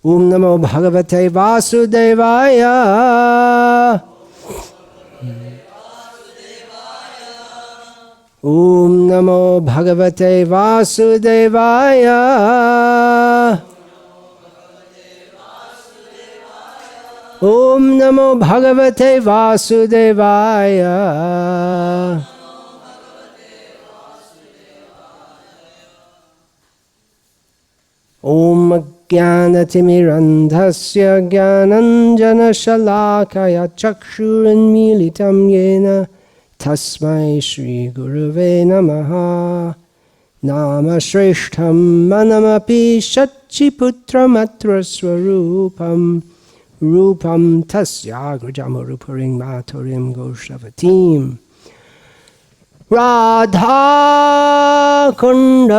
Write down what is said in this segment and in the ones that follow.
ओम नमो भगवते वासुदेवाय। ओम नमो भगवते वासुदेवाय। ओम नमो भगवते वासुदेवाय। ओम ज्ञानतिमिरन्धस्य ज्ञानञ्जनशलाकया चक्षुरुन्मीलितं येन तस्मै श्रीगुरुवे नमः। नाम श्रेष्ठं मनमपि शच्चिपुत्रमत्र स्वरूपं रूपं तस्याग्रजमुरुपुरीं माधुरीं गोष्ठवतीं। राधा कुंड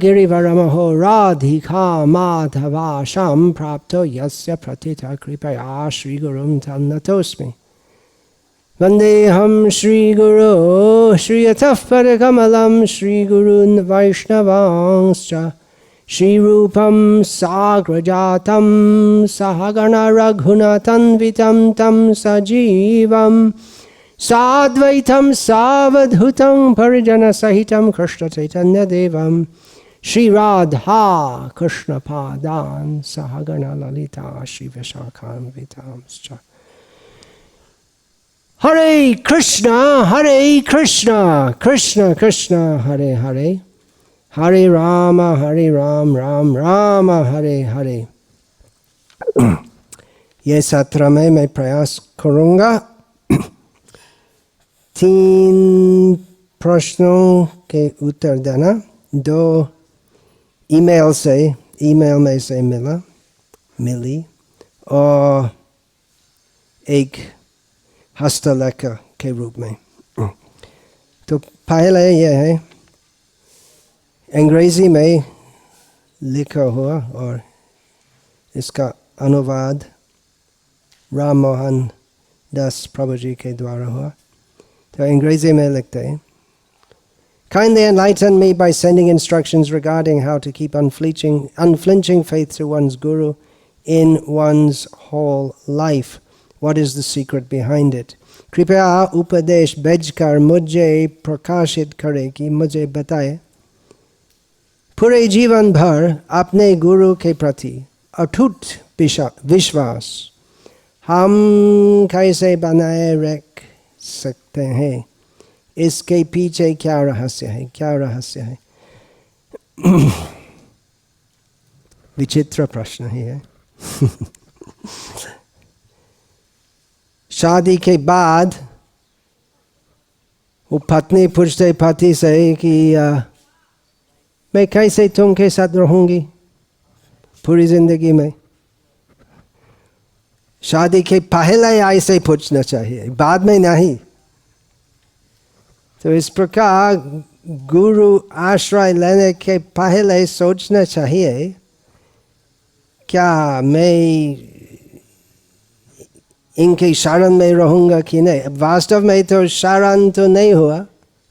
गिरिवरमहो राधिका माधवा सम्प्राप्तो यस्य प्रतिथा कृपया श्रीगुरुं तं नतोऽस्मि। वन्देऽहं श्रीगुरो श्रीयतः पदकमलं श्रीगुरून् वैष्णवांश्च श्रीरूपं साग्रजातं सहगण रघुनाथान्वितं तं सजीवं साद्वैतं सावधूतं परिजनसहितं कृष्णचैतन्यदेवं श्रीराधा कृष्णपादान् सहगण ललिता श्रीविशाखान्वितांश्च। हरे कृष्णा कृष्ण कृष्ण हरे हरे, हरे राम राम राम हरे हरे। ये सत्र में मैं प्रयास करूँगा 3 प्रश्नों के उत्तर देना। 2 ईमेल में से मिली और 1 हस्तलेखा के रूप में। तो पहले यह है अंग्रेजी में लिखा हुआ और इसका अनुवाद राम मोहन दास प्रभु जी के द्वारा हुआ। तो अंग्रेजी में लिखते हैं, Kindly enlighten me by sending instructions regarding how to keep unflinching faith to one's guru in one's whole life. What is the secret behind it? कृपया उपदेश भेजकर मुझे प्रकाशित करें कि मुझे बताए। पूरे जीवन भर अपने गुरु के प्रति अटूट विश्वास हम कैसे बनाए रख सकते हैं? इसके पीछे क्या रहस्य है? विचित्र प्रश्न ही है। शादी के बाद वो पत्नी पूछते पति से कि मैं कैसे तुमके साथ रहूंगी पूरी जिंदगी में। शादी के पहले ऐसे पूछना चाहिए, बाद में नहीं। तो इस प्रकार गुरु आश्रय लेने के पहले सोचना चाहिए, क्या मैं इनके शरण में रहूंगा कि नहीं। वास्तव में तो शरण तो नहीं हुआ,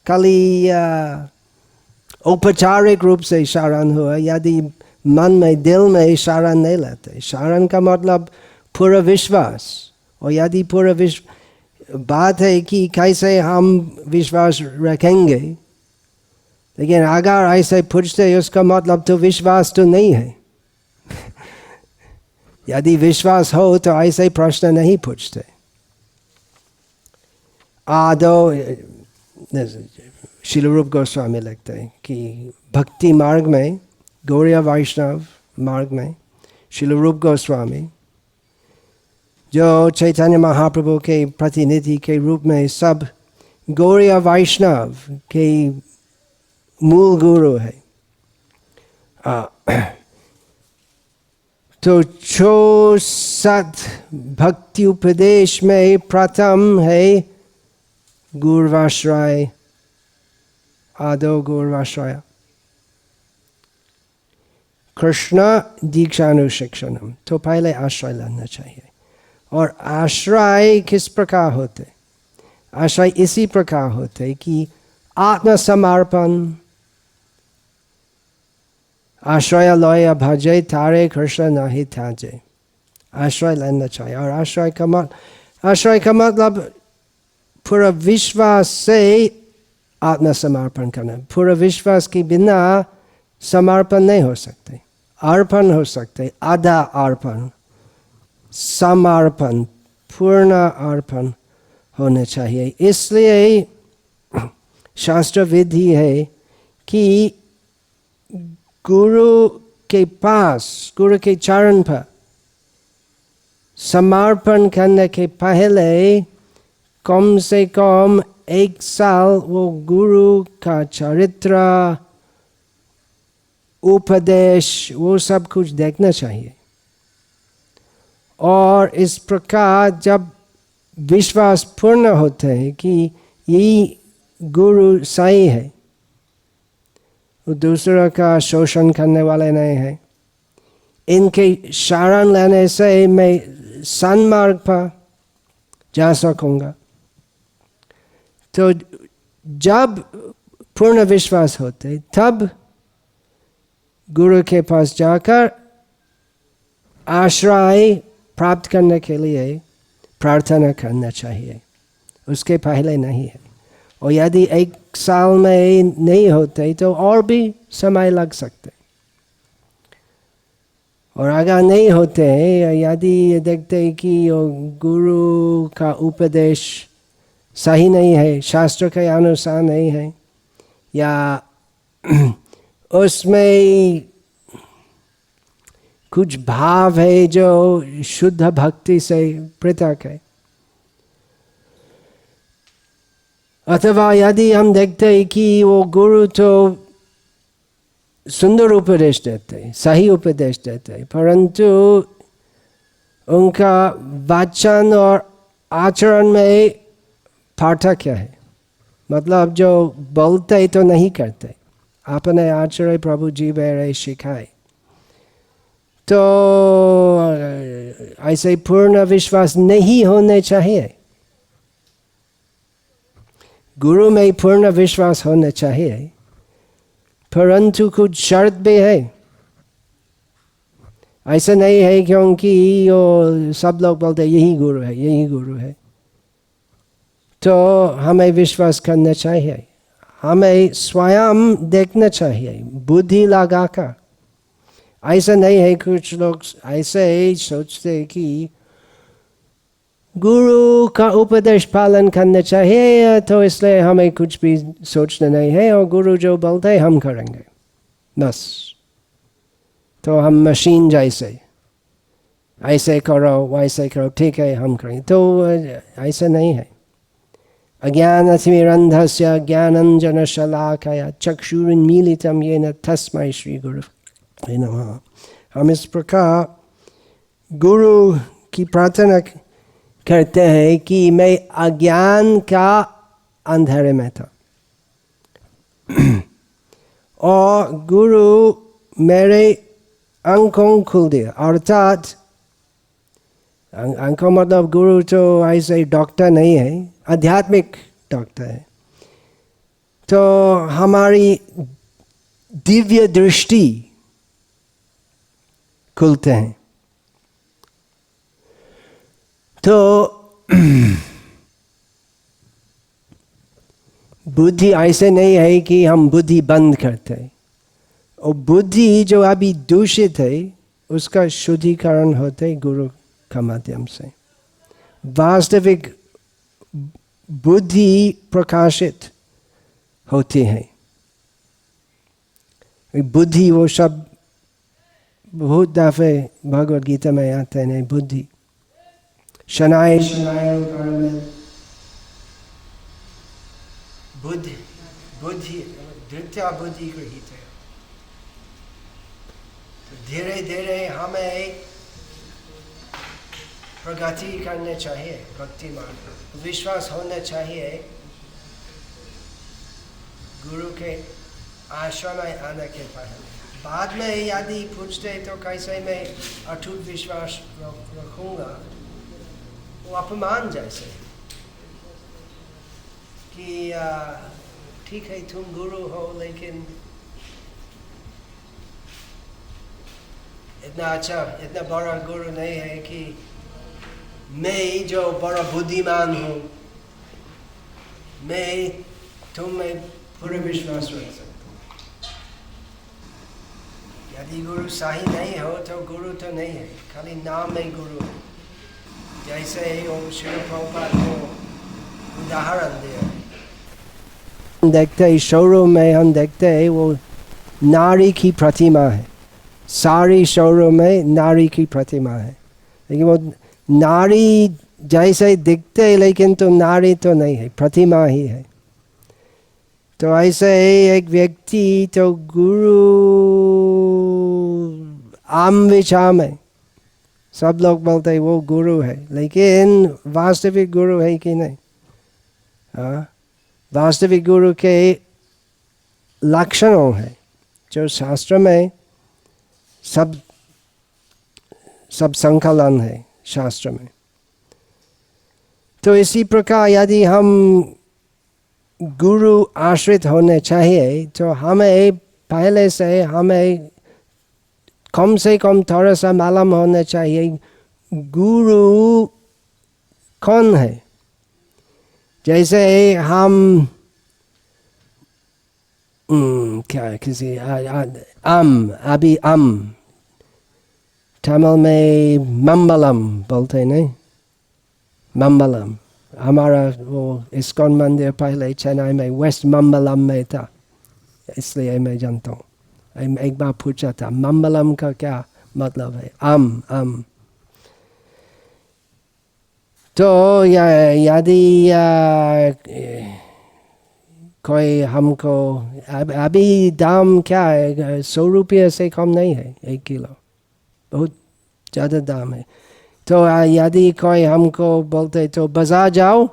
खाली औपचारिक रूप से शरण हुआ। यदि मन में दिल में शरण नहीं लेते, शरण का मतलब पूरा विश्वास। और यदि पूरा बात है कि कैसे हम विश्वास रखेंगे, लेकिन अगर ऐसे पूछते उसका मतलब तो विश्वास तो नहीं है। यदि विश्वास हो तो ऐसे प्रश्न नहीं पूछते। आदो श्रील रूप गोस्वामी लिखते हैं कि भक्ति मार्ग में, गौड़ीय वैष्णव मार्ग में श्रील रूप गोस्वामी जो चैतन्य महाप्रभु के प्रतिनिधि के रूप में सब गौड़ीय वैष्णव के मूल गुरु है। तो 64 भक्ति उपदेश में प्रथम है गुरुवाश्रय, आदो गुरुवाश्रय। कृष्ण दीक्षानुशिक्षणम, तो पहले आश्रय लेना चाहिए। और आश्रय किस प्रकार होते? आश्रय इसी प्रकार होते कि आत्मसमर्पण, आश्रय लय भजे तारे कृष्ण नहीं त्याजे। आश्रय लेना चाहिए। और आश्रय का मतलब पूरा विश्वास से आत्मसमर्पण करना। पूरा विश्वास के बिना समर्पण नहीं हो सकते। अर्पण हो सकते, आधा अर्पण, समर्पण, पूर्ण अर्पण होना चाहिए। इसलिए शास्त्र विधि है कि गुरु के पास, गुरु के चरण पर समर्पण करने के पहले कम से कम 1 साल वो गुरु का चरित्र, उपदेश, वो सब कुछ देखना चाहिए। और इस प्रकार जब विश्वास पूर्ण होता है कि यही गुरु सही है, वो दूसरों का शोषण करने वाले नहीं है, इनके शरण लेने से मैं सन्मार्ग पर जा सकूंगा, तो जब पूर्ण विश्वास होते तब गुरु के पास जाकर आश्रय प्राप्त करने के लिए प्रार्थना करना चाहिए। उसके पहले नहीं है। और यदि 1 साल में नहीं होते तो और भी समय लग सकते। और अगर नहीं होते हैं, यदि देखते हैं कि गुरु का उपदेश सही नहीं है, शास्त्र के अनुसार नहीं है, या उसमें कुछ भाव है जो शुद्ध भक्ति से पृथक है, अथवा यदि हम देखते हैं कि वो गुरु तो सुंदर उपदेश देते, सही उपदेश देते, परंतु उनका वचन और आचरण में पार्थक्य है। मतलब जो बोलते तो नहीं करते, अपने आचरण प्रभु जी मेरे सिखाए, तो ऐसे पूर्ण विश्वास नहीं होने चाहिए। गुरु में पूर्ण विश्वास होना चाहिए, परंतु कुछ शर्त भी है। ऐसा नहीं है क्योंकि वो सब लोग बोलते यही गुरु है, यही गुरु है, तो हमें विश्वास करना चाहिए। हमें स्वयं देखना चाहिए बुद्धि लगाकर। ऐसा नहीं है, कुछ लोग ऐसे ही सोचते कि गुरु का उपदेश पालन करना चाहिए, तो इसलिए हमें कुछ भी सोचना नहीं है, और गुरु जो बोलते हैं हम करेंगे बस। तो हम मशीन जैसे, ऐसे करो वैसे करो, ठीक है हम करेंगे, तो ऐसा नहीं है। अज्ञानतिमिरन्धस्य ज्ञानाञ्जनशलाकया चक्षुरुन्मीलितं येन तस्मै श्रीगुरवे नमः। हम इस प्रकार गुरु की प्रार्थना करते हैं कि मैं अज्ञान का अंधेरे में था और गुरु मेरे आंखों खोल दिया। अर्थात आंखों मतलब गुरु तो ऐसे डॉक्टर नहीं है, आध्यात्मिक डॉक्टर है। तो हमारी दिव्य दृष्टि खुलते हैं। तो बुद्धि ऐसे नहीं है कि हम बुद्धि बंद करते हैं, और बुद्धि जो अभी दूषित है उसका शुद्धिकरण होते गुरु का माध्यम से। वास्तविक बुद्धि प्रकाशित होती है। बुद्धि वो शब्द बहुत दफे भगवद गीता में आते हैं, बुद्धि शनाय शनाय बुद्धि बुद्धि द्वितीय बुद्धि गृहीत है। तो धीरे धीरे हमें प्रगति करने चाहिए भक्ति मार्ग। विश्वास होना चाहिए गुरु के आश्रम में आने के पहले। बाद में यदि पूछते तो कैसे मैं अटूट विश्वास रखूंगा, वो अपमान जैसे कि ठीक है तुम गुरु हो, लेकिन इतना अच्छा, इतना बड़ा गुरु नहीं है कि मैं जो बड़ा बुद्धिमान हूँ, मैं तुम में पूरा विश्वास रख सकता हूँ। यदि गुरु सही नहीं हो तो गुरु तो नहीं है, खाली नाम में गुरु है। जैसे ही वो श्री प्रभुपाद को उदाहरण दिया, देखते शोरूम में हम देखते हैं वो नारी की प्रतिमा है, सारी शोरूम में नारी की प्रतिमा है, लेकिन वो नारी जैसे दिखते लेकिन तो नारी तो नहीं है, प्रतिमा ही है। तो ऐसे एक व्यक्ति तो गुरु आम विचार में सब लोग बोलते हैं वो गुरु है, लेकिन वास्तविक गुरु है कि नहीं? वास्तविक गुरु के लक्षणों है जो शास्त्र में सब संकलन है शास्त्र में। तो इसी प्रकार यदि हम गुरु आश्रित होने चाहिए तो हमें पहले से हमें कम से कम थोड़ा सा मालूम होना चाहिए गुरु कौन है। जैसे हम क्या किसी अभी तमिल में मंगलम बोलते नहीं, मंगलम। हमारा वो इस्कॉन मंदिर पहले चेन्नई में वेस्ट मंगलम में था, इसलिए मैं जानता हूँ। एक बार पूछा था मंगलम का क्या मतलब है? तो यदि कोई हमको अभी दाम क्या है, 100 रुपये से कम नहीं है 1 किलो, बहुत ज़्यादा दाम है। तो यदि कोई हमको बोलते तो बाजार जाओ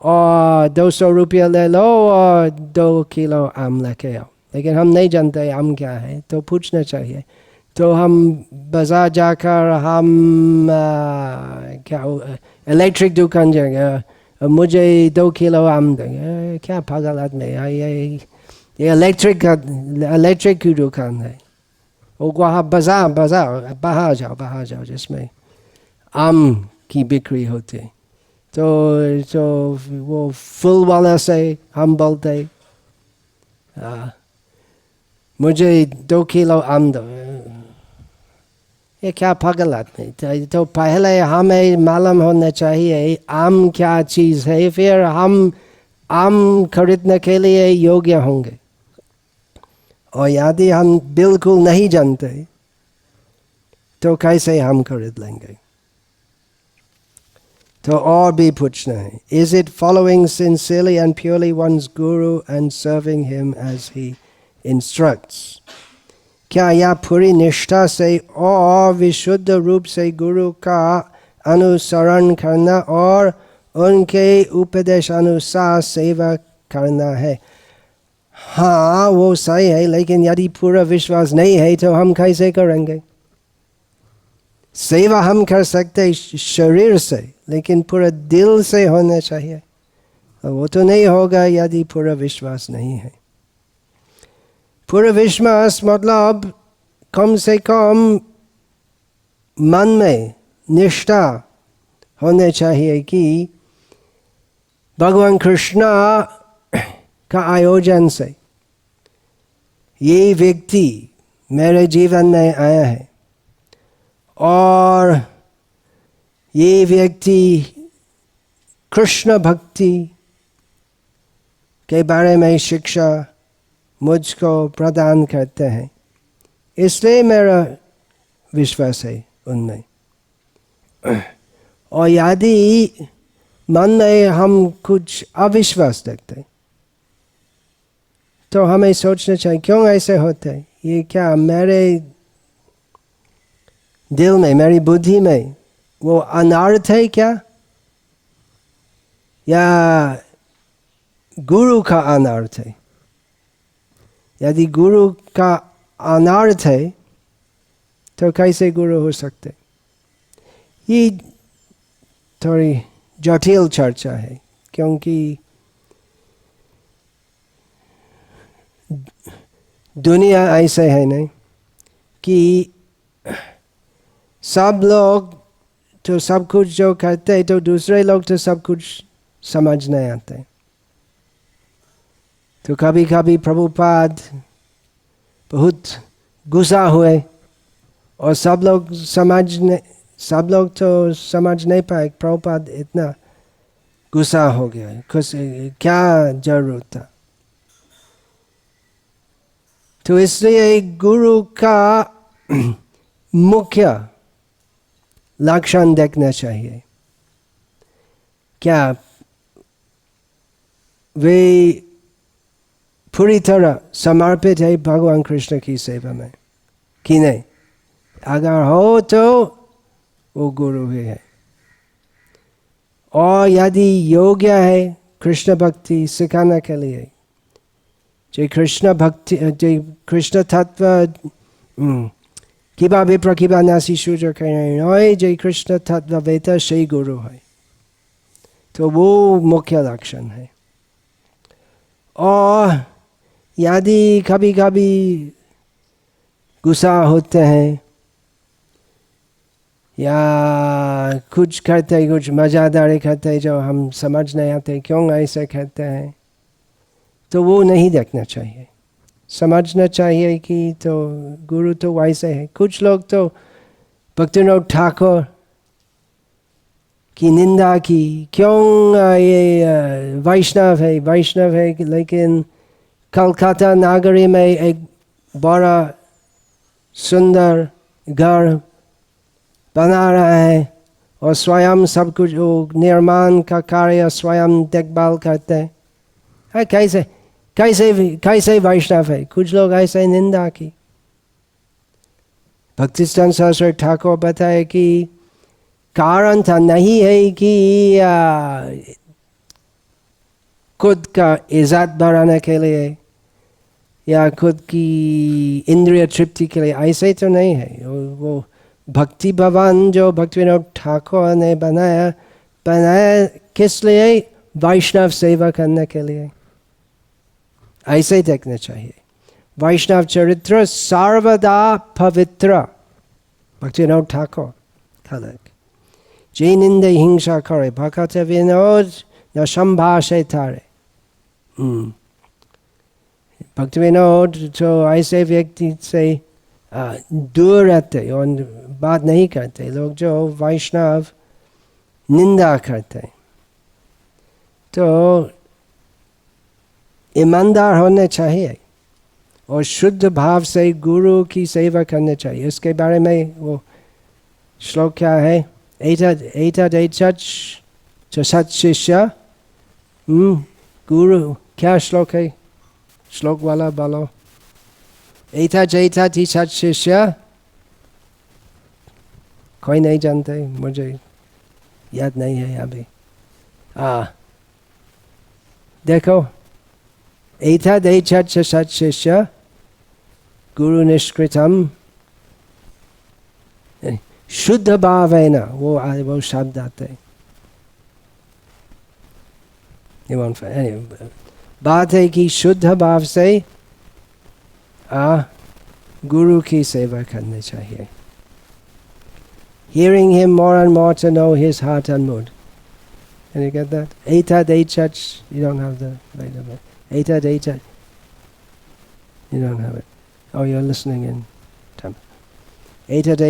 और 200 रुपये ले लो और 2 किलो आम लेके आओ, लेकिन हम नहीं जानते आम क्या है, तो पूछना चाहिए। तो हम बाजार जाकर हम क्या इलेक्ट्रिक दुकान जाएंगे, मुझे 2 किलो आम देंगे, क्या पागल आदमी है ये इलेक्ट्रिक की दुकान है। वो वहाँ बाजार बाहर जाओ जिसमें आम की बिक्री होती। तो वो फूल वाला से हम बोलते मुझे 2 किलो आम दो, ये क्या पागल आदमी। तो पहले हमें मालूम होना चाहिए आम क्या चीज़ है, फिर हम आम खरीदने के लिए योग्य होंगे। और यदि हम बिल्कुल नहीं जानते तो कैसे हम खरीद लेंगे? तो और भी पूछना है, Is it following sincerely and purely one's guru and serving him as he instructs? क्या यह पूरी निष्ठा से और विशुद्ध रूप से गुरु का अनुसरण करना और उनके उपदेश अनुसार सेवा करना है? हाँ, वो सही है, लेकिन यदि पूरा विश्वास नहीं है तो हम कैसे करेंगे? सेवा हम कर सकते शरीर से, लेकिन पूरा दिल से होना चाहिए, और वो तो नहीं होगा यदि पूरा विश्वास नहीं है। पूरा विश्वास मतलब कम से कम मन में निष्ठा होने चाहिए कि भगवान कृष्ण का आयोजन से ये व्यक्ति मेरे जीवन में आया है और ये व्यक्ति कृष्ण भक्ति के बारे में शिक्षा मुझको प्रदान करते हैं, इसलिए मेरा विश्वास है उनमें। और यदि मन में हम कुछ अविश्वास देखते तो हमें सोचना चाहिए क्यों ऐसे होते, ये क्या मेरे दिल में, मेरी बुद्धि में वो अनर्थ है क्या, या गुरु का अनर्थ है? यदि गुरु का अनर्थ है तो कैसे गुरु हो सकते? ये थोड़ी जटिल चर्चा है, क्योंकि दुनिया ऐसे है नहीं कि सब लोग तो सब कुछ जो करते तो दूसरे लोग तो सब कुछ समझ नहीं आते। तो कभी कभी प्रभुपाद बहुत गुस्सा हुए और सब लोग तो समझ नहीं पाए। प्रभुपाद इतना गुस्सा हो गया, कुछ क्या जरूरत था। तो इसलिए गुरु का मुख्य लक्षण देखना चाहिए। क्या वे पूरी तरह समर्पित है भगवान कृष्ण की सेवा में कि नहीं? अगर हो तो वो गुरु ही है। और यदि योग्य है कृष्ण भक्ति सिखाने के लिए, जो कृष्ण भक्ति, जो कृष्ण तत्व किबा विप्र किबा नासी शूद्र कहे, जो कृष्ण तत्व वेता से गुरु है, तो वो मुख्य लक्षण है। और यदि कभी कभी गुस्सा होते हैं या कुछ करते, कुछ मजादारी करते जो हम समझ नहीं आते क्यों ऐसे कहते हैं, तो वो नहीं देखना चाहिए। समझना चाहिए कि तो गुरु तो वैसे है। कुछ लोग तो भक्तिविनोद ठाकुर की निंदा की, क्यों ये वैष्णव है लेकिन कलकत्ता नगरी में एक बड़ा सुंदर घर बना रहा है और स्वयं सब कुछ निर्माण का कार्य स्वयं देखभाल करते हैं। कैसे वैष्णव है? कुछ लोग ऐसे निंदा की। भक्तिसिद्धांत सरस्वती ठाकुर बताए कि कारण था नहीं है कि खुद का इज्जत बढ़ाने के लिए या खुद की इंद्रिय तृप्ति के लिए, ऐसे तो नहीं है। वो भक्ति भवन जो भक्तिविनोद ठाकुर ने बनाया किस लिए? वैष्णव सेवा करने के लिए। ऐसे देखना चाहिए। वैष्णव चरित्र सर्वदा पवित्र, भक्तिविनोद ठाकुर खलक। जे निंदे हिंसा करे भक्त विनोद न संभाषे तारे। भक्तिविनोद तो ऐसे व्यक्ति से दूर रहते और बात नहीं करते, लोग जो वैष्णव निंदा करते। तो ईमानदार होने चाहिए और शुद्ध भाव से गुरु की सेवा करनी चाहिए। उसके बारे में वो श्लोक क्या है? सत शिष्य गुरु, क्या श्लोक है? श्लोक वाला बोलो। एता सत शिष्य, कोई नहीं जानते, मुझे याद नहीं है अभी। देखो, एतद सत शिष्य गुरु निष्कृतम शुद्ध भावेन, वो शब्द आते। बात है कि शुद्ध भाव से गुरु की सेवा करनी चाहिए। Hearing him more and more to know his heart and mood. Can you get that? Etad, you don't have the later bit. Etad, you don't have it. Oh, you're listening in Tamil. Etad,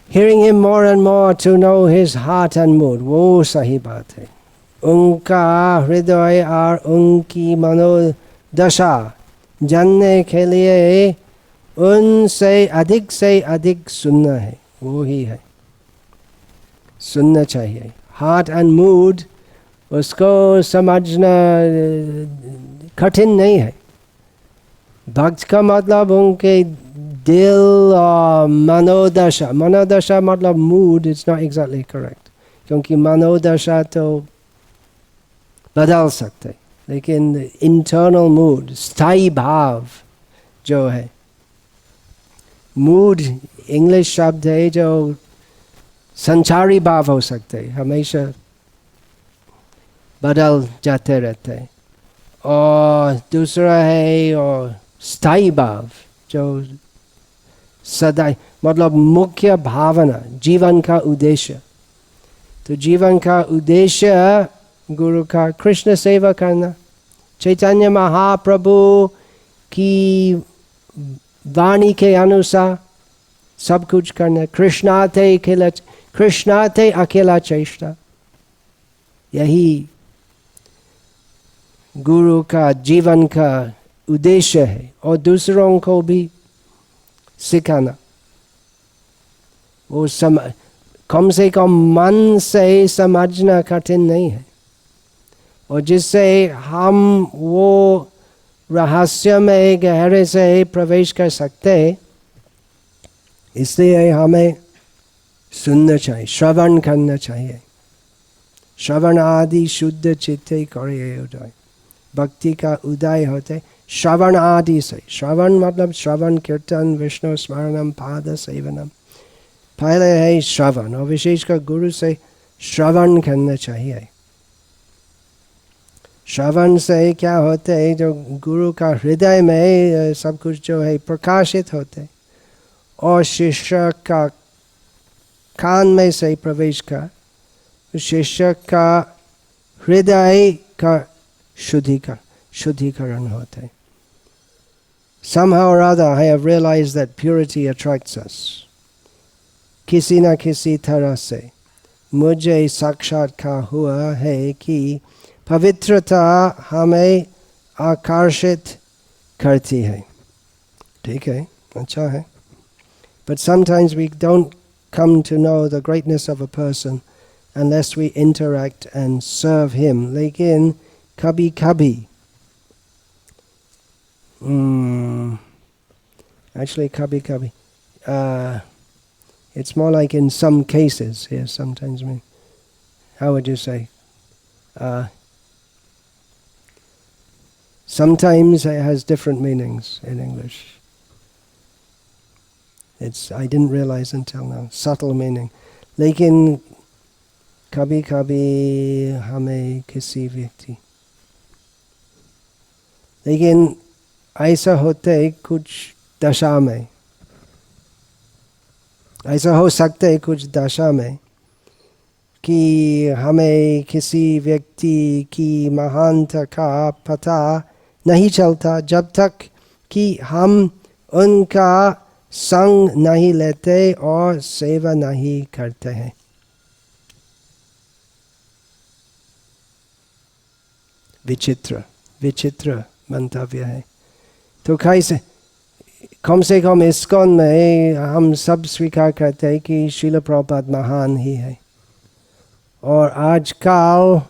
Hearing him more and more to know his heart and mood. वो सही बात है। उनका हृदय और उनकी मनोदशा जानने के लिए उनसे अधिक सुनना है। वो ही है, सुनना चाहिए। हार्ट एंड मूड, उसको समझना कठिन नहीं है। भक्त का मतलब उनके दिल और मनोदशा। मनोदशा मतलब mood, it's not exactly correct, क्योंकि मनोदशा तो बदल सकते, लेकिन इंटरनल मूड, स्थायी भाव जो है। मूड इंग्लिश शब्द है जो संचारी भाव हो सकते, हमेशा बदल जाते रहते। और दूसरा है और स्थायी भाव, जो सदा, मतलब मुख्य भावना, जीवन का उद्देश्य। तो जीवन का उद्देश्य गुरु का कृष्ण सेवा करना, चैतन्य महाप्रभु की वाणी के अनुसार सब कुछ करना, कृष्णाते अकेला चेष्टा, यही गुरु का जीवन का उद्देश्य है। और दूसरों को भी सिखाना, वो कम से कम मन से समझना कठिन नहीं है, और जिससे हम वो रहस्य में गहरे से प्रवेश कर सकते हैं, इसलिए हमें सुनना चाहिए, श्रवण करना चाहिए। श्रवण आदि शुद्ध चित्ते करे उदय, भक्ति का उदय होते श्रवण आदि से। श्रवण मतलब श्रवण कीर्तन विष्णु स्मरणम पाद सेवनम, पहले है श्रवण, और विशेषकर गुरु से श्रवण करना चाहिए। श्रवण से क्या होते है, जो गुरु का हृदय में सब कुछ जो है प्रकाशित होते, और शिष्य का कान में से प्रवेश का, शिष्य का हृदय का शुद्धिकरण होते। Somehow or other I have realized that purity attracts us. किसी न किसी तरह से मुझे साक्षात्कार हुआ है कि पवित्रता हमें आकर्षित करती है। ठीक है, अच्छा है। But sometimes we don't come to know the greatness of a person unless we interact and serve him. लेकिन कभी कभी, actually कभी कभी, it's more like in some cases here. Sometimes, I mean, how would you say? Sometimes it has different meanings in English. I didn't realize until now, subtle meaning. लेकिन कभी कभी हमें किसी व्यक्ति, लेकिन ऐसा होते कुछ दशा में, ऐसा हो सकता है कुछ दशा में कि हमें किसी व्यक्ति की महानता का पता नहीं चलता जब तक कि हम उनका संग नहीं लेते और सेवा नहीं करते हैं। विचित्र मंतव्य है। तो कैसे, कम से कम इस्कॉन में हम सब स्वीकार करते हैं कि श्रील प्रभुपाद महान ही है, और आजकल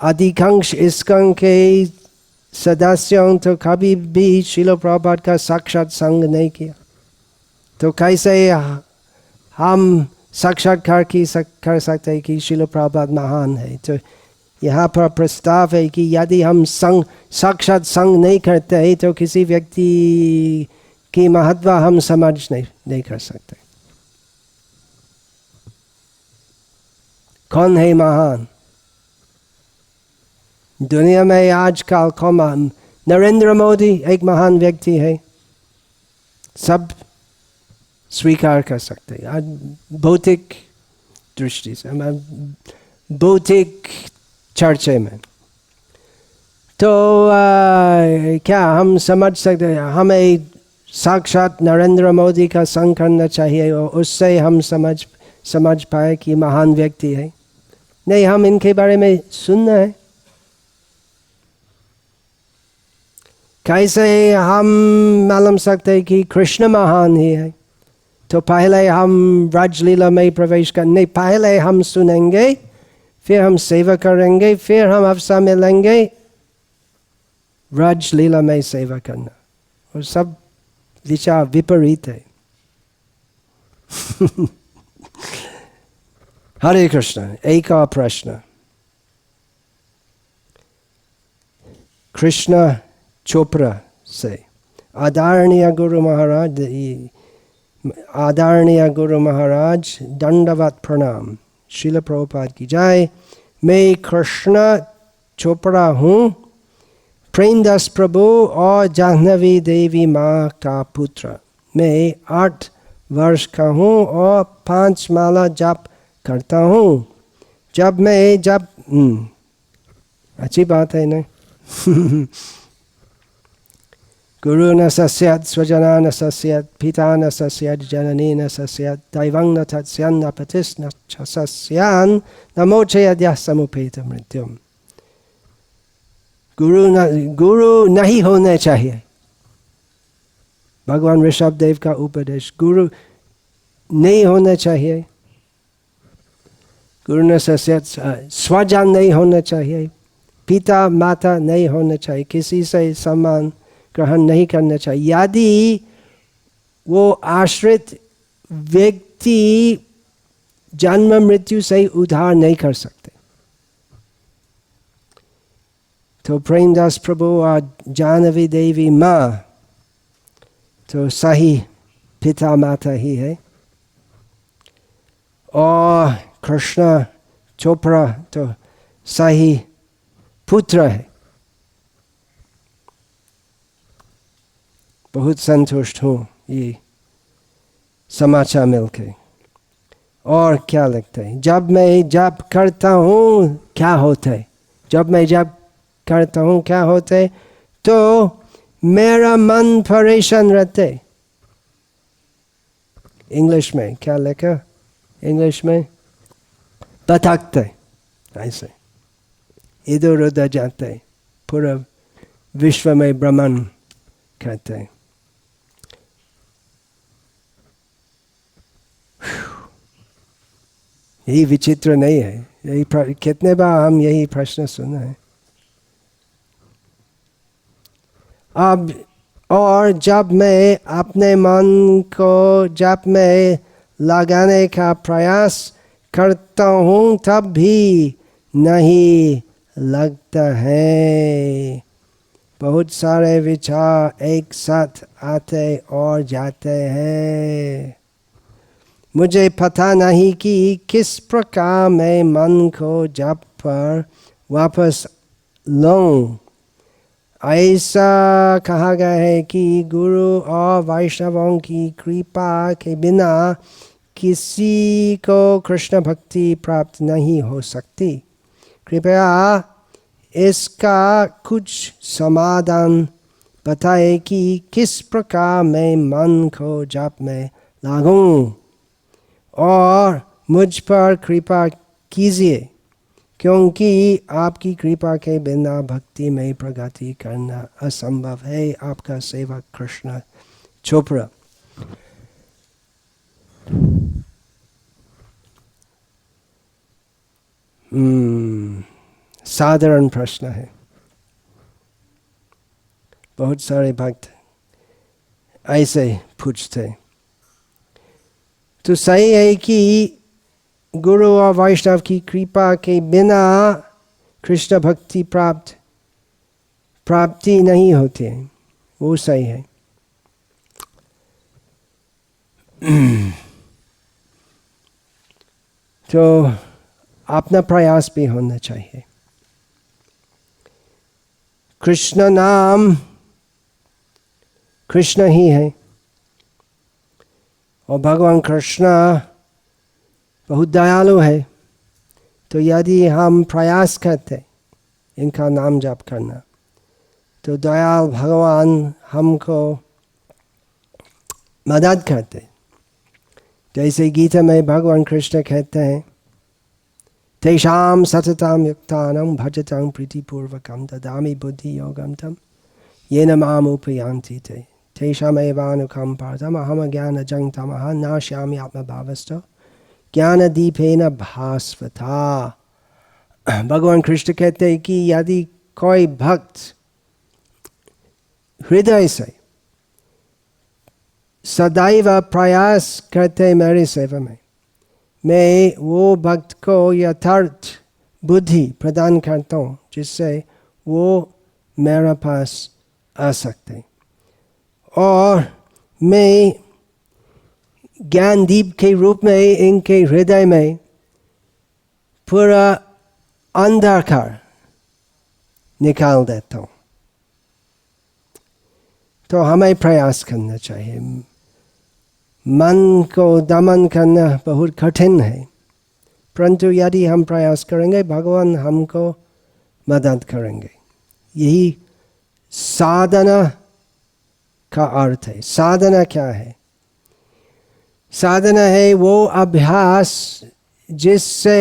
अधिकांश इस्कॉन के सदस्यों तो कभी भी श्रील प्रभुपाद का साक्षात संग नहीं किया। तो कैसे हम साक्षात्कार कर सकते हैं कि श्रील प्रभुपाद महान है? तो यहाँ पर प्रस्ताव है कि यदि हम साक्षात संग नहीं करते हैं तो किसी व्यक्ति की महत्व हम समझ नहीं कर सकते। कौन है महान दुनिया में आजकल? कौन? नरेंद्र मोदी एक महान व्यक्ति है, सब स्वीकार कर सकते हैं भौतिक दृष्टि से, भौतिक चर्चे में। तो क्या हम समझ सकते हैं हमें साक्षात नरेंद्र मोदी का संग करना चाहिए और उससे हम समझ पाए कि महान व्यक्ति है? नहीं, हम इनके बारे में सुनना है। कैसे हम मालूम सकते हैं कि कृष्ण महान ही है? तो पहले हम राजलीला में प्रवेश करने, पहले हम सुनेंगे, फिर हम सेवा करेंगे, फिर हम अवसर मिलेंगे राजलीला में सेवा करना। और सब विचार विपरीत है। हरे कृष्ण। एक और प्रश्न। कृष्ण चोपड़ा से आदरणीय गुरु महाराज दंडवत प्रणाम। श्रील प्रभुपाद की जय। मैं कृष्ण चोपड़ा हूँ। प्रेमदास प्रभु और जाह्नवी देवी माँ का पुत्र। मैं 8 वर्ष का हूँ और 5 माला जाप करता हूँ। जब मैं अच्छी बात है ना। गुरु न सस्यत् स्वजना न सस्यत् पिता न सस्यत् जननी न सस्यत् दैवं न तत्स्यन् न पतिस् न च सस्यान् न मोचयद्यः समुपेत मृत्युम्। गुरु नहीं होने चाहिए। भगवान ऋषभ देव का उपदेश, गुरु नहीं होना चाहिए। गुरु न सस्यत्, स्वजन नहीं होना चाहिए, पिता माता नहीं होना चाहिए, किसी से सम्मान ग्रहण नहीं करना चाहिए। यदि वो आश्रित व्यक्ति जन्म मृत्यु से उद्धार नहीं कर सकते तो प्रेमदास प्रभु और जाह्नवी देवी माँ तो सही पिता माता ही है। और कृष्ण चोपड़ा तो सही पुत्र है। बहुत संतुष्ट हूँ ये समाचार मिलके। और क्या लगता है, जब मैं जप करता हूँ क्या होता है? जब मैं जप करता हूँ क्या होता है? तो मेरा मन परेशान रहते। इंग्लिश में क्या लिखा? इंग्लिश में भटकते, ऐसे इधर उधर जाते, पूरा विश्व में भ्रमण करते। यही विचित्र नहीं है? यही कितने बार हम यही प्रश्न सुना है। अब और जब मैं अपने मन को जप में लगाने का प्रयास करता हूँ तब भी नहीं लगता है। बहुत सारे विचार एक साथ आते और जाते हैं। मुझे पता नहीं कि किस प्रकार मैं मन को जप पर वापस लाऊं। ऐसा कहा गया है कि गुरु और वैष्णवों की कृपा के बिना किसी को कृष्ण भक्ति प्राप्त नहीं हो सकती। कृपया इसका कुछ समाधान बताए कि किस प्रकार मैं मन को जप में लागूं और मुझ पर कृपा कीजिए, क्योंकि आपकी कृपा के बिना भक्ति में प्रगति करना असंभव है। आपका सेवक कृष्ण चोपड़ा। साधारण प्रश्न है। बहुत सारे भक्त ऐसे पूछते। तो सही है कि गुरु और वैष्णव की कृपा के बिना कृष्ण भक्ति प्राप्ति नहीं होती है, वो सही है। तो अपना प्रयास भी होना चाहिए। कृष्ण नाम कृष्ण ही है और भगवान कृष्ण बहुत दयालु है। तो यदि हम प्रयास करते इनका नाम जप करना तो दयाल भगवान हमको मदद करते। जैसे गीता में भगवान कृष्ण कहते हैं, तेषां सततं युक्तानां भजतां प्रीतिपूर्वकं ददामि बुद्धि योगं तं येन माम् उपयान्ति ते तेषामेवानुकम्पार्थम् अहम् ज्ञानजं तमः नाशयामि आत्मभावस्तु ज्ञानदीपेन भास्वता। भगवान कृष्ण कहते हैं कि यदि कोई भक्त हृदय से सदैव प्रयास करते मेरी सेवा में, मैं वो भक्त को यथार्थ बुद्धि प्रदान करता हूँ जिससे वो मेरे पास आ सकते। और मैं ज्ञान दीप के रूप में इनके हृदय में पूरा अंधकार निकाल देता हूँ। तो हमें प्रयास करना चाहिए। मन को दमन करना बहुत कठिन है, परंतु यदि हम प्रयास करेंगे भगवान हमको मदद करेंगे। यही साधना का अर्थ है। साधना क्या है? साधना है वो अभ्यास जिससे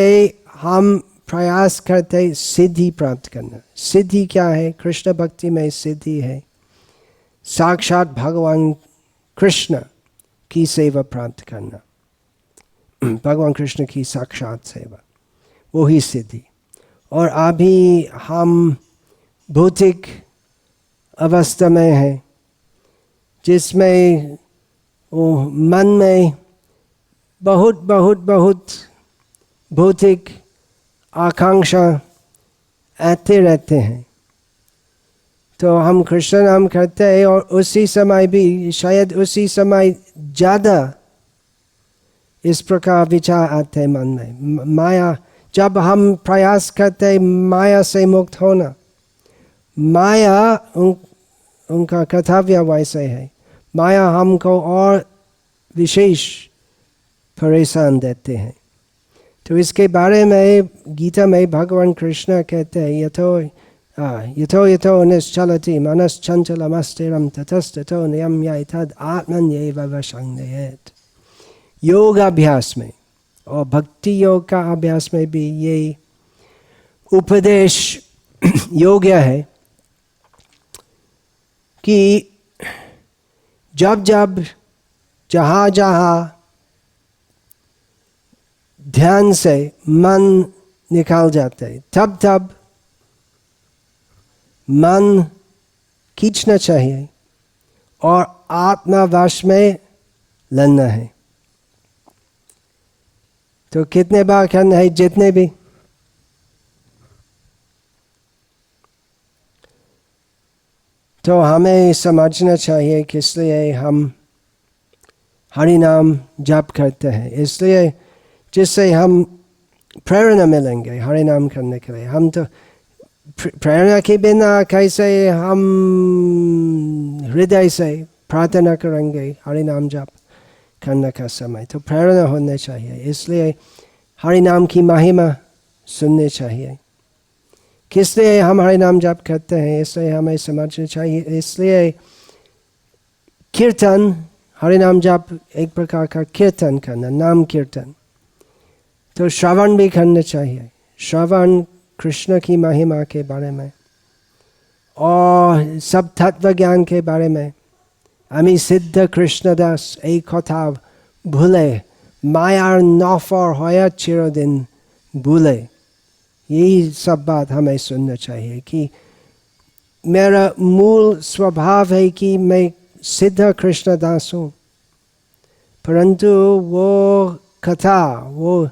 हम प्रयास करते सिद्धि प्राप्त करना। सिद्धि क्या है? कृष्ण भक्ति में सिद्धि है साक्षात भगवान कृष्ण की सेवा प्राप्त करना, भगवान कृष्ण की साक्षात सेवा, वो ही सिद्धि। और अभी हम भौतिक अवस्था में हैं जिसमें वो मन में बहुत बहुत बहुत भौतिक आकांक्षा आते रहते हैं। तो हम कृष्ण नाम करते हैं और उसी समय भी शायद उसी समय ज़्यादा इस प्रकार विचार आते हैं मन में। माया, जब हम प्रयास करते हैं माया से मुक्त होना, माया उनका कर्तव्य वैसे है। माया हमको और विशेष परेशान देते हैं। तो इसके बारे में गीता में भगवान कृष्ण कहते हैं यथो यथो निश्चलति मनश्चंचलमस्थिरं ततस्ततो नियम्य तद् आत्मन्येव वशं नयेत्। योग अभ्यास में और भक्ति योग का अभ्यास में भी ये उपदेश योग्य है कि जब जब जहाँ जहाँ ध्यान से मन निकाल जाते हैं तब तब मन खींचना चाहिए और आत्मवश में लेना है। तो कितने बार करना है? जितने भी। तो हमें समझना चाहिए कि इसलिए हम हरि नाम जप करते हैं, इसलिए जिससे हम प्रेरणा मिलेंगे हरि नाम करने के लिए। हम तो प्रेरणा के बिना कैसे हम हृदय से प्रार्थना करेंगे हरि नाम जप करने का समय? तो प्रेरणा होनी चाहिए। इसलिए हरि नाम की महिमा सुननी चाहिए। किस लिए हम हरि नाम जप करते हैं इसलिए हमें समझना चाहिए। इसलिए कीर्तन, हरि नाम जप एक प्रकार का कीर्तन करना, नाम कीर्तन। तो श्रवण भी करना चाहिए। श्रवण कृष्ण की महिमा के बारे में और सब तत्व ज्ञान के बारे में। अमी सिद्ध कृष्णदास एक कथा भूले मायार नफर होया चिरदिन भूले। यही सब बात हमें सुनना चाहिए कि मेरा मूल स्वभाव है कि मैं सिद्ध कृष्णदास हूँ, परंतु वो कथा, वो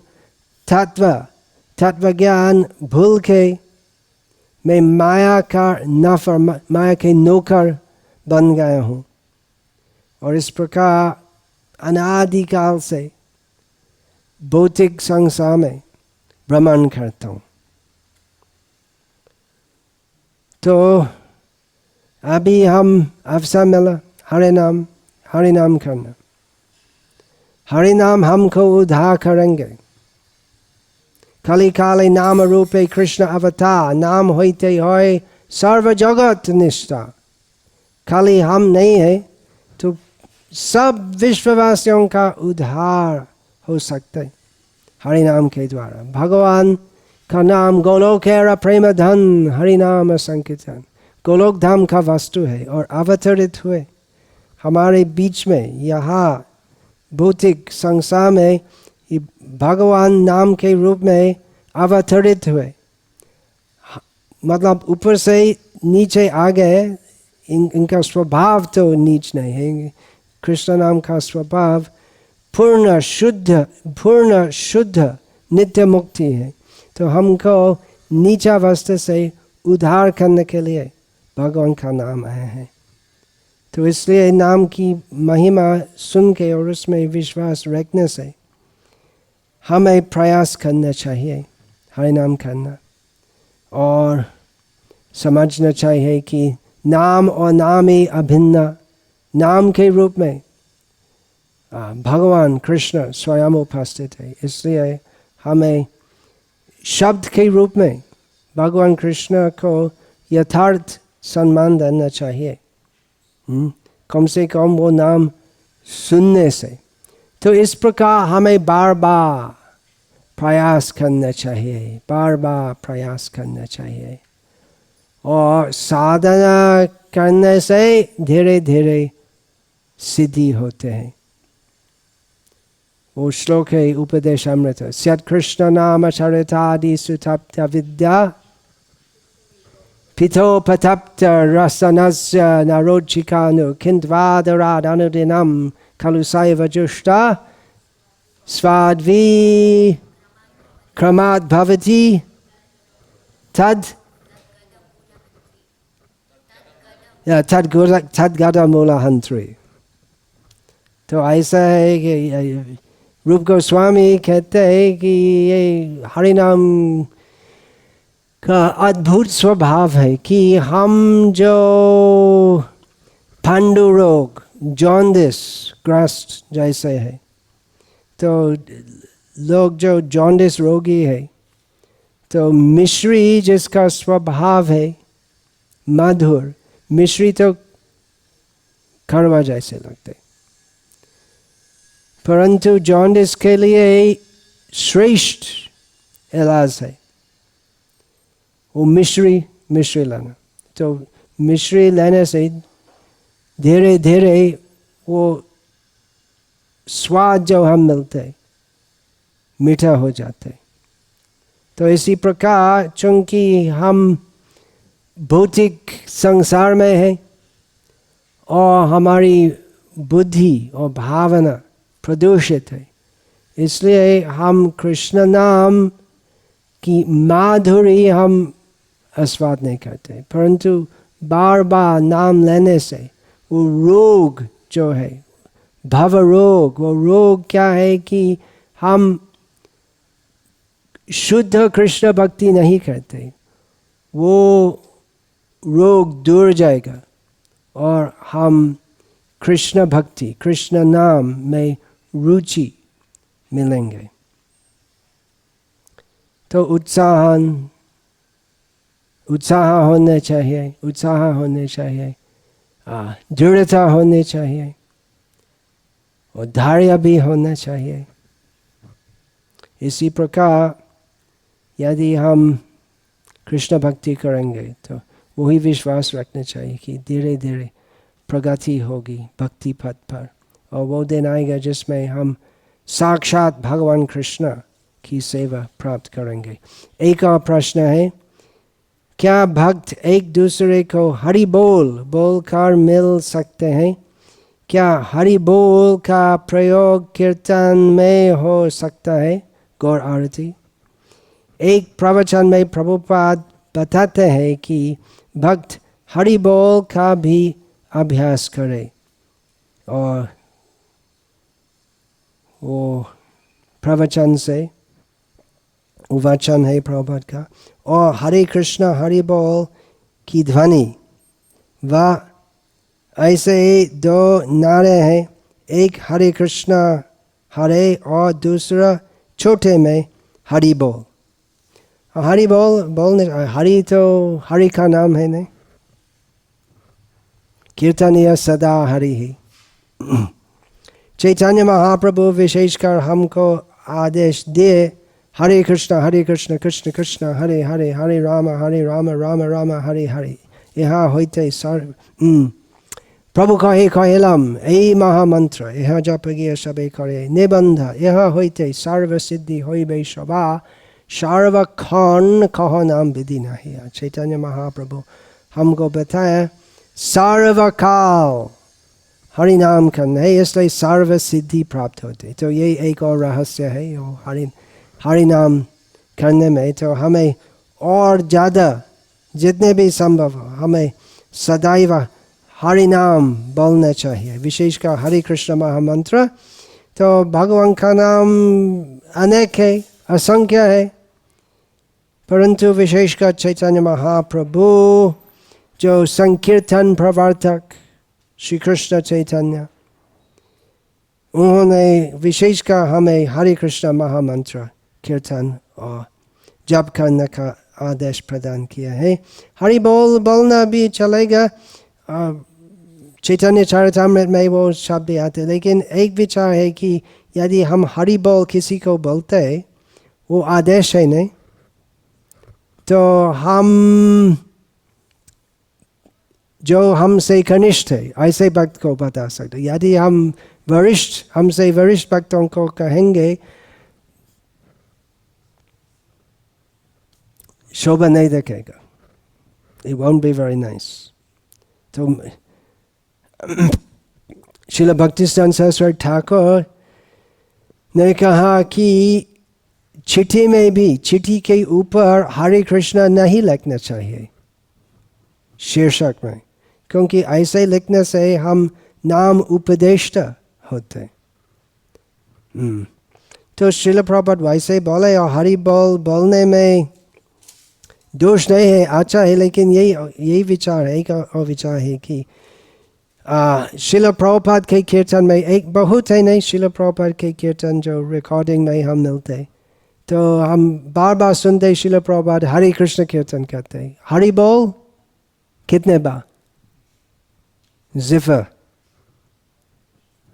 तत्व ज्ञान भूल के मैं माया का नफर, माया के नौकर बन गया हूँ। और इस प्रकार अनादिकाल से भौतिक संसार में भ्रमण करता हूँ। तो अभी हम अवसर मिला हरि नाम करना। हरि नाम हमको उद्धार करेंगे। कली काले नाम रूपे कृष्ण अवतार, नाम होते होए सर्व जगत निष्ठा। खाली हम नहीं है तो सब विश्ववासियों का उद्धार हो सकता है हरि नाम के द्वारा। भगवान का नाम गोलोकेरा प्रेम धन हरि नाम संकीर्तन, गोलोक धाम का वस्तु है और अवतरित हुए हमारे बीच में। यहाँ भौतिक संसार में भगवान नाम के रूप में अवतरित हुए, मतलब ऊपर से नीचे आ गए। इनका स्वभाव तो नीच नहीं है। कृष्ण नाम का स्वभाव पूर्ण शुद्ध नित्य मुक्ति है। तो हमको नीचा अवस्था से उद्धार करने के लिए भगवान का नाम आया है। तो इसलिए नाम की महिमा सुन के और उसमें विश्वास रखने से हमें प्रयास करना चाहिए हरि नाम करना। और समझना चाहिए कि नाम और नाम ही अभिन्न नाम के रूप में भगवान कृष्ण स्वयं उपस्थित है। इसलिए हमें शब्द के रूप में भगवान कृष्ण को यथार्थ सम्मान देना चाहिए। कम से कम वो नाम सुनने से। तो इस प्रकार हमें बार बार प्रयास करना चाहिए, बार बार प्रयास करना चाहिए। और साधना करने से धीरे धीरे सिद्धि होते हैं। वो श्लोक है उपदेशामृत, सत कृष्ण नाम चरितादि सुतप्त विद्या पिथोपतप्त रसनस्य नरोचिकानु किन्त्वादरादनुदिनं खलु सैव जुष्टा स्वाद्वी क्रमात् भवति तद्गदमूलहन्त्री। तो ऐसा है कि रूप गोस्वामी कहते हैं कि ये हरिनाम का अद्भुत स्वभाव है कि हम जो पांडु रोग जॉन्डिस ग्रस्त जैसे है, तो लोग जो जॉन्डिस रोगी है, तो मिश्री जिसका स्वभाव है मधुर, मिश्री तो कड़वा जैसे लगते, परंतु जॉन्डिस के लिए श्रेष्ठ इलाज है वो मिश्री लेना। तो मिश्री लेने से धीरे धीरे वो स्वाद जो हम मिलते मीठा हो जाते। तो इसी प्रकार चूंकि हम भौतिक संसार में हैं और हमारी बुद्धि और भावना प्रदूषित है, इसलिए हम कृष्ण नाम की माधुरी हम आस्वाद नहीं करते। परंतु बार बार नाम लेने से वो रोग जो है भव रोग, वो रोग क्या है कि हम शुद्ध कृष्ण भक्ति नहीं करते, वो रोग दूर जाएगा और हम कृष्ण भक्ति कृष्ण नाम में रुचि मिलेंगे। तो उत्साह होने चाहिए, उत्साह होने चाहिए, दृढ़ता होनी चाहिए और धैर्य भी होना चाहिए। इसी प्रकार यदि हम कृष्ण भक्ति करेंगे तो वही विश्वास रखना चाहिए कि धीरे धीरे प्रगति होगी भक्ति पथ पर, और वो दिन आएगा जिसमें हम साक्षात भगवान कृष्ण की सेवा प्राप्त करेंगे। एक और प्रश्न है, क्या भक्त एक दूसरे को हरि बोल बोलकर मिल सकते हैं? क्या हरि बोल का प्रयोग कीर्तन में हो सकता है? गौर आरती। एक प्रवचन में प्रभुपाद बताते हैं कि भक्त हरि बोल का भी अभ्यास करे, और वो प्रवचन से वचन है प्रभुपाद का, और हरे कृष्ण हरि बोल की ध्वनि व ऐसे दो नारे हैं, एक हरे कृष्ण हरे और दूसरा छोटे में हरि बोल। हरि बोल बोलने, हरि तो हरि का नाम है नहीं, कीर्तनीय सदा हरि ही। चैतन्य महाप्रभु विशेषकर हमको आदेश दिए, हरे कृष्ण कृष्ण कृष्ण हरे हरे, हरे राम राम राम हरे हरे। यहाँ होते सर्व प्रभु कहे कहेलम এই মহামন্ত্র, ইহা জপ গিয়ে সবে করে নিবন্ধ, ইহা হইতে सर्व सिद्धि হইবে সবা, सर्वक्षण कहो नाम विधि नहीं। चैतन्य महाप्रभु हमको बताया सर्वकाल हरि नाम करना है, इसलिए सर्व सिद्धि प्राप्त होते। तो ये एक और रहस्य है हरि नाम करने में। तो हमें और ज़्यादा जितने भी संभव हो हमें सदैव हरि नाम बोलना चाहिए, विशेषकर हरे कृष्ण महामंत्र। तो भगवान का नाम अनेक है, असंख्य है, परंतु विशेषकर चैतन्य महाप्रभु जो संकीर्तन प्रवर्तक श्री कृष्ण चैतन्य, उन्होंने विशेषकर हमें हरे कृष्ण महामंत्र कीर्तन और जप करने का आदेश प्रदान किया है। हरि बोल बोलना भी चलेगा, चैतन्य चरितामृत में वो शब्द आते, लेकिन एक विचार है कि यदि हम हरि बोल किसी को बोलते, वो आदेश है नहीं, तो हम जो हमसे कनिष्ठ है ऐसे भक्त को बता सकते। यदि हम वरिष्ठ, हमसे वरिष्ठ भक्तों को कहेंगे, शोभा नहीं दिखेगा, it won't be very nice। तो श्रील भक्तिसिद्धांत सरस्वती ठाकुर ने कहा कि चिट्ठी में भी, चिट्ठी के ऊपर हरे कृष्ण नहीं लिखना चाहिए शीर्षक में, क्योंकि ऐसे लिखने से हम नाम उपदेष्टा होते। तो श्रील प्रभुपाद वैसे बोले, और हरि बोल बोलने में दोष नहीं है, अच्छा है, लेकिन यही विचार है, एक और विचार है कि श्रील प्रभुपाद के कीर्तन में एक बहुत है नहीं, श्रील प्रभुपाद के कीर्तन जो रिकॉर्डिंग में हम मिलते, तो हम बार बार सुनते श्रील प्रभुपाद हरे कृष्ण कीर्तन करते, हरि बोल कितने बार? जिफर,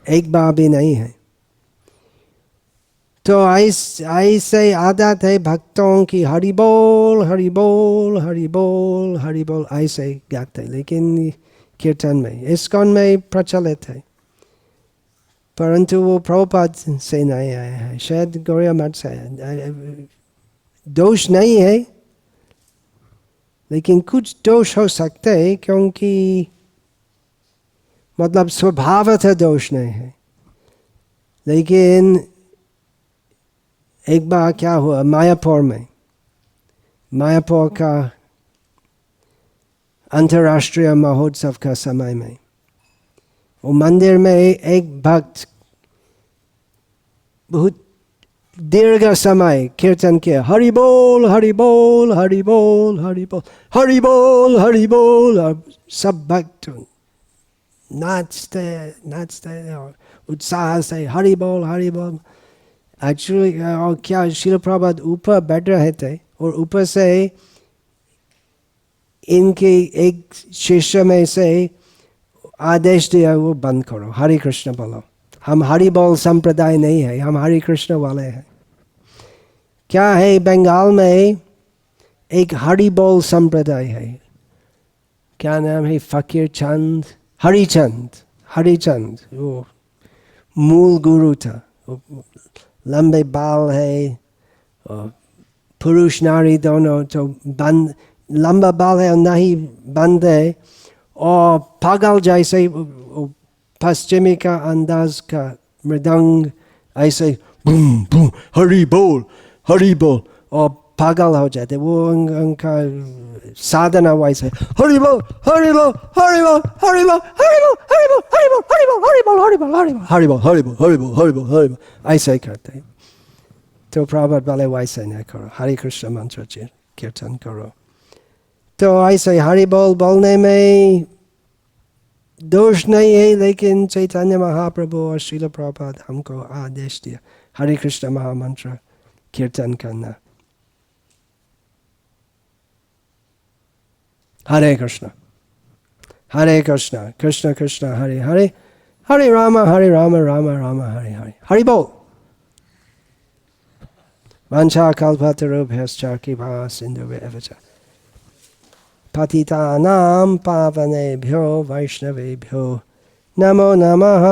एक बार भी नहीं है। तो ऐसे आदत है भक्तों की, हरि बोल हरि बोल हरि बोल हरि बोल ऐसे गाते, लेकिन कीर्तन में इस्कॉन में प्रचलित है, परंतु वो प्रभुपाद से नहीं आया है, शायद गौड़िया मठ से है। दोष नहीं है, लेकिन कुछ दोष हो सकते हैं, क्योंकि मतलब स्वभावतः दोष नहीं है। लेकिन एक बार क्या हुआ मायापुर में, मायापुर का अंतर्राष्ट्रीय महोत्सव का समय में, वो मंदिर में एक भक्त बहुत दीर्घ समय कीर्तन किया, हरि बोल हरि बोल हरि बोल हरि बोल हरि बोल हरि बोल, और सब भक्त नाचते नाचते और उत्साह से हरि बोल हरि बोल। एक्चुअली और क्या श्रील प्रभुपाद ऊपर बैठ रहे थे, और ऊपर से इनके एक शिष्य में से आदेश दिया, वो बंद करो, हरे कृष्ण बोलो, हम हरि बोल संप्रदाय नहीं है, हम हरे कृष्ण वाले हैं। क्या है, बंगाल में एक हरि बोल संप्रदाय है, क्या नाम है, फकीर चंद, हरिचंद, हरिचंद वो मूल गुरु था। लंबे बाल है, और पुरुष नारी दोनों, तो बंद लंबा बाल है और नहीं बंद है, और पागल जैसे पश्चिमी का अंदाज का मृदंग ऐसे बूम बूम हरि बोल, और पागल हो जाते। वो उनका साधना वैसे हरि बोल हरि बोल हरि बोल हरि बोल हरि बोल हरि बोल हरि बोल हरि बोल हरि बोल हरि बोल हरि बोल हरि बोल हरि बोल हरि बोल हरि बोल हरि बोल ऐसे करते। तो प्रभुपाद वाले वैसे नहीं करो, हरे कृष्ण मंत्र कीर्तन करो। तो ऐसे हरि बोल बोलने में दोष नहीं है, लेकिन चैतन्य महाप्रभु और श्रील प्रभुपाद हमको आदेश दिया हरे कृष्ण महामंत्र कीर्तन करना। हरे कृष्ण कृष्ण कृष्ण हरे हरे, हरे राम राम राम हरे हरे। हरि बोल। वांछा कल्पतरुभ्यश्च कृपा सिन्धुभ्येव च पतितानां पावनेभ्यो वैष्णवेभ्यो नमो नमः।